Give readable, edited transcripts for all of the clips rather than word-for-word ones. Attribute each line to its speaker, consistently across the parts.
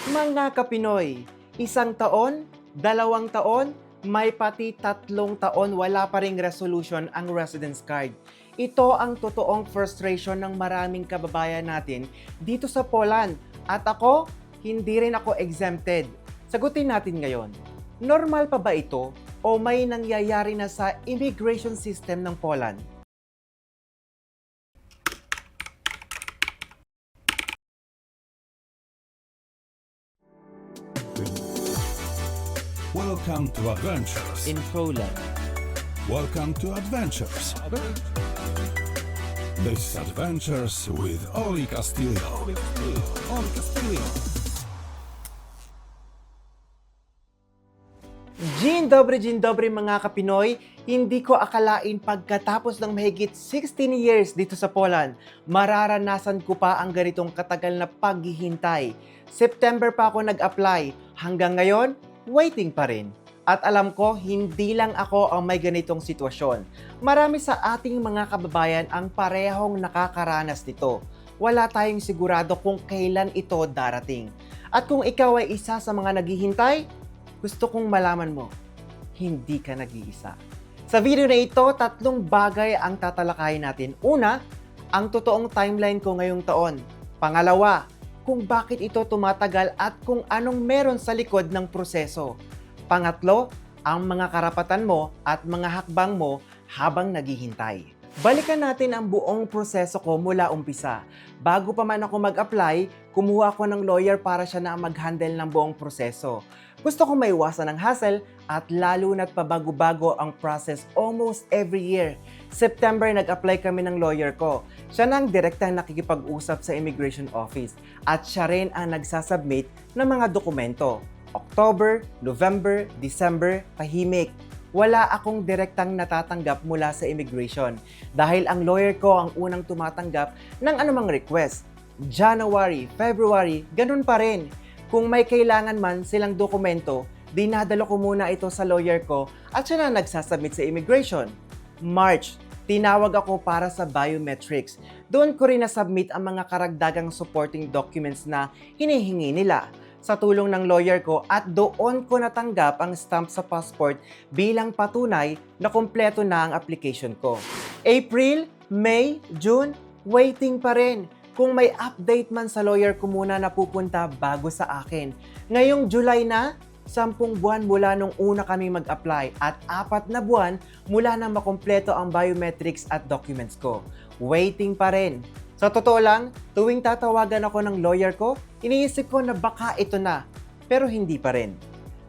Speaker 1: Mga Kapinoy, 1 taon, 2 taon, may pati 3 taon wala pa ring resolution ang residence card. Ito ang totoong frustration ng maraming kababayan natin dito sa Poland. At ako, hindi rin ako exempted. Sagutin natin ngayon, normal pa ba ito o may nangyayari na sa immigration system ng Poland?
Speaker 2: Welcome to Adventures.
Speaker 1: In Poland.
Speaker 2: Welcome to Adventures. This is Adventures with Oli Castillo. Oli Castillo.
Speaker 1: Dzień dobry mga Kapinoy. Hindi ko akalain pagkatapos ng mahigit 16 years dito sa Poland, mararanasan ko pa ang ganitong katagal na paghihintay. September pa ako nag-apply. Hanggang ngayon, waiting pa rin. At alam ko, hindi lang ako ang may ganitong sitwasyon. Marami sa ating mga kababayan ang parehong nakakaranas nito. Wala tayong sigurado kung kailan ito darating. At kung ikaw ay isa sa mga naghihintay, gusto kong malaman mo, hindi ka nag-iisa. Sa video na ito, 3 bagay ang tatalakayin natin. Una, ang totoong timeline ko ngayong taon. Pangalawa, kung bakit ito tumatagal at kung anong meron sa likod ng proseso. Pangatlo, ang mga karapatan mo at mga hakbang mo habang naghihintay. Balikan natin ang buong proseso ko mula umpisa. Bago pa man ako mag-apply, kumuha ko ng lawyer para siya na mag-handle ng buong proseso. Gusto kong maiwasan ng hassle at lalo na't pabago-bago ang process almost every year. September nag-apply kami ng lawyer ko. Siya na ang direktang nakikipag-usap sa immigration office at siya rin ang nagsasubmit ng mga dokumento. October, November, December, tahimik. Wala akong direktang natatanggap mula sa immigration dahil ang lawyer ko ang unang tumatanggap ng anumang request. January, February, ganun pa rin. Kung may kailangan man silang dokumento, dinadalo ko muna ito sa lawyer ko at siya na nagsasubmit sa immigration. March, tinawag ako para sa biometrics. Doon ko rin na-submit ang mga karagdagang supporting documents na hinihingi nila sa tulong ng lawyer ko at doon ko natanggap ang stamp sa passport bilang patunay na kumpleto na ang application ko. April, May, June, waiting pa rin. Kung may update man sa lawyer ko muna na pupunta bago sa akin. Ngayong July na, 10 buwan mula nung una kami mag-apply at 4 na buwan mula nang makumpleto ang biometrics at documents ko. Waiting pa rin. Sa totoo lang, tuwing tatawagan ako ng lawyer ko, iniisip ko na baka ito na, pero hindi pa rin.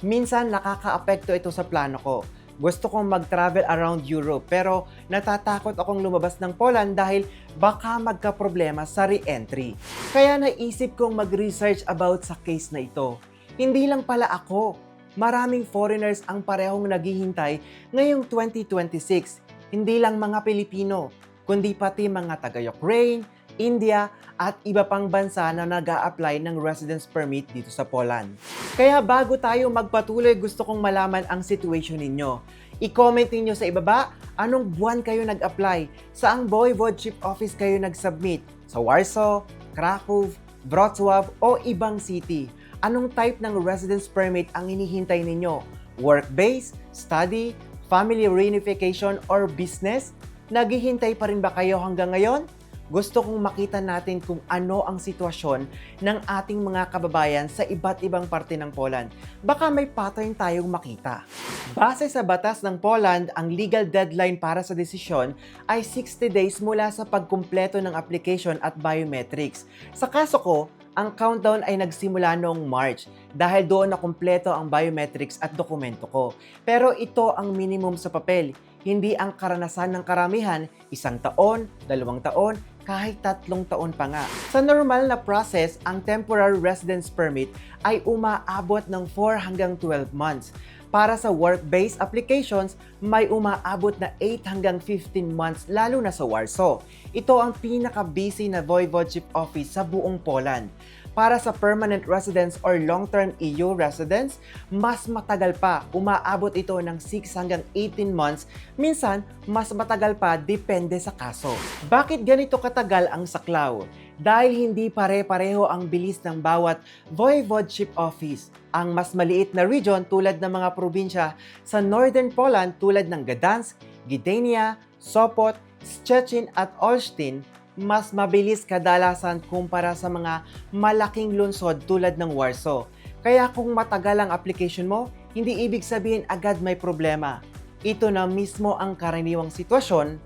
Speaker 1: Minsan nakakaapekto ito sa plano ko. Gusto kong mag-travel around Europe pero natatakot akong lumabas ng Poland dahil baka magka-problema sa re-entry. Kaya naisip kong mag-research about sa case na ito. Hindi lang pala ako. Maraming foreigners ang parehong naghihintay ngayong 2026. Hindi lang mga Pilipino, kundi pati mga taga-Ukraine, India, at iba pang bansa na nag-a-apply ng residence permit dito sa Poland. Kaya bago tayo magpatuloy, gusto kong malaman ang situation ninyo. I-comment ninyo sa ibaba anong buwan kayo nag-apply, saang voivodeship office kayo nag-submit, sa Warsaw, Kraków, Wrocław o ibang city. Anong type ng residence permit ang hinihintay ninyo? Work-based, study, family reunification, or business? Naghihintay pa rin ba kayo hanggang ngayon? Gusto kong makita natin kung ano ang sitwasyon ng ating mga kababayan sa iba't ibang parte ng Poland. Baka may pattern tayong makita. Base sa batas ng Poland, ang legal deadline para sa desisyon ay 60 days mula sa pagkumpleto ng application at biometrics. Sa kaso ko, ang countdown ay nagsimula noong March dahil doon nakumpleto ang biometrics at dokumento ko. Pero ito ang minimum sa papel, hindi ang karanasan ng karamihan, 1 taon, 2 taon, kahit 3 taon pa nga. Sa normal na process, ang temporary residence permit ay umaabot ng 4 hanggang 12 months. Para sa work-based applications, may umaabot na 8 hanggang 15 months lalo na sa Warsaw. Ito ang pinaka-busy na voivodeship office sa buong Poland. Para sa permanent residents or long-term EU residents, mas matagal pa. Umaabot ito ng 6 hanggang 18 months. Minsan, mas matagal pa depende sa kaso. Bakit ganito katagal ang saklaw? Dahil hindi pare-pareho ang bilis ng bawat voivodeship office. Ang mas maliit na region tulad ng mga probinsya sa Northern Poland tulad ng Gdansk, Gdynia, Sopot, Szczecin at Olsztyn, mas mabilis kadalasan kumpara sa mga malaking lungsod tulad ng Warsaw. Kaya kung matagal ang application mo, hindi ibig sabihin agad may problema. Ito na mismo ang karaniwang sitwasyon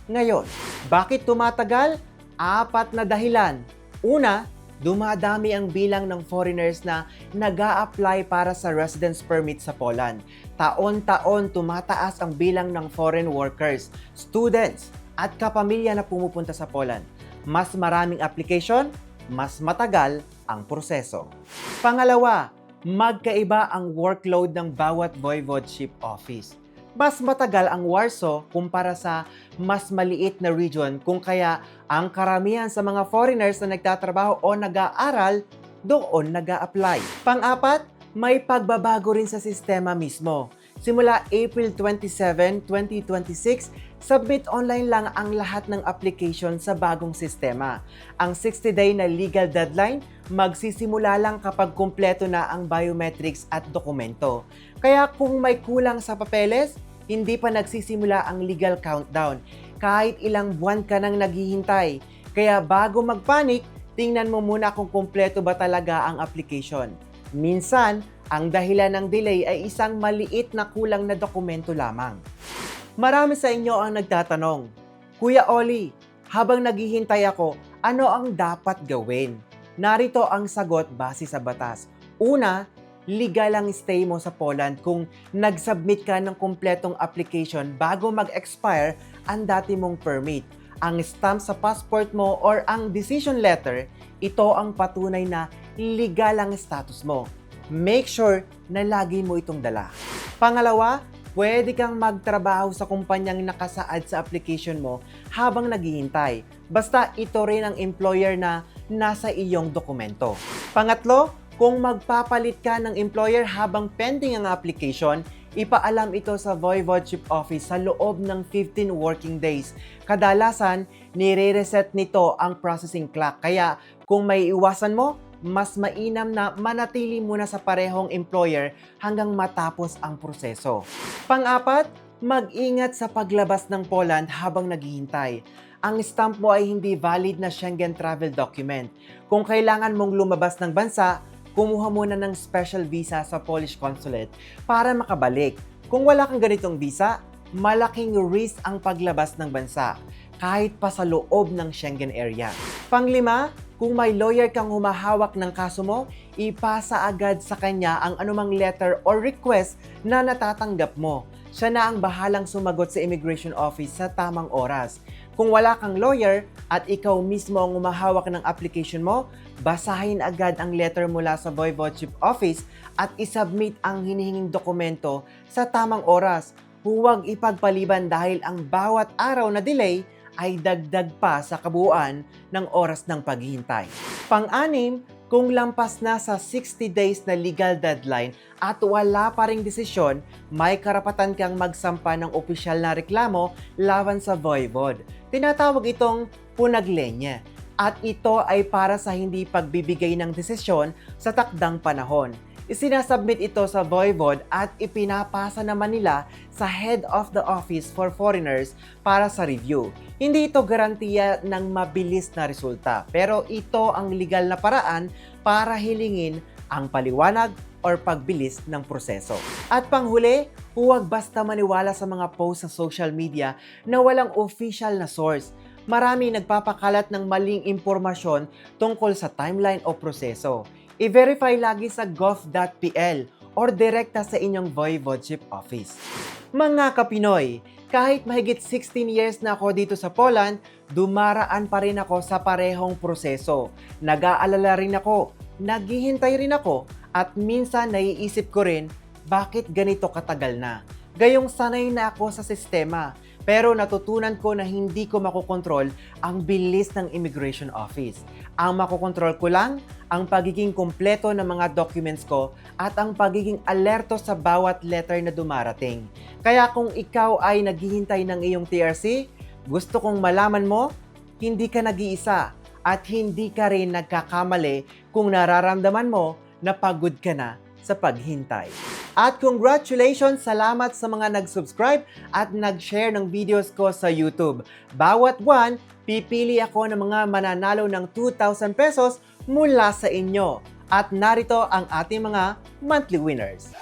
Speaker 1: ngayon. Bakit tumatagal? 4 na dahilan. Una, dumadami ang bilang ng foreigners na nag-a-apply para sa residence permit sa Poland. Taon-taon tumataas ang bilang ng foreign workers, students, at kapamilya na pumupunta sa Poland. Mas maraming application, mas matagal ang proseso. Pangalawa, magkaiba ang workload ng bawat voivodeship office. Mas matagal ang Warsaw kumpara sa mas maliit na region kung kaya ang karamihan sa mga foreigners na nagtatrabaho o nag-aaral doon nag-a-apply. Pang-apat, may pagbabago rin sa sistema mismo. Simula April 27, 2026, submit online lang ang lahat ng application sa bagong sistema. Ang 60-day na legal deadline magsisimula lang kapag kumpleto na ang biometrics at dokumento. Kaya kung may kulang sa papeles, hindi pa nagsisimula ang legal countdown. Kahit ilang buwan ka nang naghihintay. Kaya bago magpanik, tingnan mo muna kung kumpleto ba talaga ang application. Minsan, ang dahilan ng delay ay isang maliit na kulang na dokumento lamang. Marami sa inyo ang nagtatanong, Kuya Oli, habang naghihintay ako, ano ang dapat gawin? Narito ang sagot base sa batas. Una, legal ang stay mo sa Poland kung nag-submit ka ng kumpletong application bago mag-expire ang dati mong permit. Ang stamp sa passport mo or ang decision letter, ito ang patunay na legal ang status mo. Make sure na lagi mo itong dala. Pangalawa, pwede kang magtrabaho sa kumpanyang nakasaad sa application mo habang naghihintay. Basta ito rin ang employer na nasa iyong dokumento. Pangatlo, kung magpapalit ka ng employer habang pending ang application, ipaalam ito sa Voivodeship Office sa loob ng 15 working days. Kadalasan, nire-reset nito ang processing clock. Kaya kung may iwasan mo, mas mainam na manatili muna sa parehong employer hanggang matapos ang proseso. Pang-apat, mag-ingat sa paglabas ng Poland habang naghihintay. Ang stamp mo ay hindi valid na Schengen travel document. Kung kailangan mong lumabas ng bansa, kumuha muna ng special visa sa Polish consulate para makabalik. Kung wala kang ganitong visa, malaking risk ang paglabas ng bansa kahit pa sa loob ng Schengen area. Panglima, kung may lawyer kang humahawak ng kaso mo, ipasa agad sa kanya ang anumang letter or request na natatanggap mo. Siya na ang bahalang sumagot sa immigration office sa tamang oras. Kung wala kang lawyer at ikaw mismo ang humahawak ng application mo, basahin agad ang letter mula sa Voivodeship Office at isubmit ang hinihinging dokumento sa tamang oras. Huwag ipagpaliban dahil ang bawat araw na delay ay dagdag pa sa kabuuan ng oras ng paghihintay. Pang-anim, kung lampas na sa 60 days na legal deadline at wala pa ring desisyon, may karapatan kang magsampa ng opisyal na reklamo laban sa Voivod. Tinatawag itong punaglenye at ito ay para sa hindi pagbibigay ng desisyon sa takdang panahon. Isinasubmit ito sa Voivod at ipinapasa naman nila sa Head of the Office for Foreigners para sa review. Hindi ito garantiya ng mabilis na resulta, pero ito ang legal na paraan para hilingin ang paliwanag or pagbilis ng proseso. At panghuli, huwag basta maniwala sa mga post sa social media na walang official na source. Maraming nagpapakalat ng maling impormasyon tungkol sa timeline o proseso. I-verify lagi sa gov.pl or direkta sa inyong Voivodeship Office. Mga Kapinoy, kahit mahigit 16 years na ako dito sa Poland, dumaraan pa rin ako sa parehong proseso. Nag-aalala rin ako, naghihintay rin ako, at minsan naiisip ko rin, bakit ganito katagal na? Gayong sanay na ako sa sistema, pero natutunan ko na hindi ko makokontrol ang bilis ng Immigration Office. Ang makokontrol ko lang ang pagiging kumpleto ng mga documents ko at ang pagiging alerto sa bawat letter na dumarating. Kaya kung ikaw ay naghihintay ng iyong TRC, gusto kong malaman mo, hindi ka nag-iisa at hindi ka rin nagkakamali kung nararamdaman mo na pagod ka na sa paghintay. At congratulations! Salamat sa mga nag-subscribe at nag-share ng videos ko sa YouTube. Bawat buwan, pipili ako ng mga mananalo ng 2,000 pesos mula sa inyo. At narito ang ating mga monthly winners.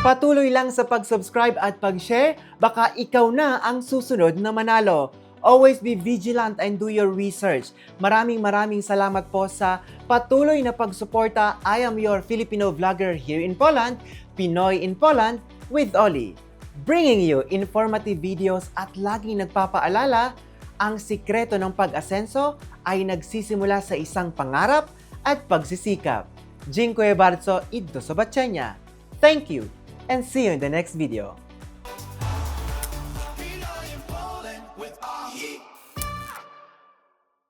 Speaker 1: Patuloy lang sa pag-subscribe at pag-share, baka ikaw na ang susunod na manalo. Always be vigilant and do your research. Maraming salamat po sa patuloy na pagsuporta. I am your Filipino vlogger here in Poland, Pinoy in Poland with Oli. Bringing you informative videos at laging nagpapaalala, ang sikreto ng pag-asenso ay nagsisimula sa isang pangarap at pagsisikap. Dziękuję bardzo i do zobaczenia. Thank you and see you in the next video.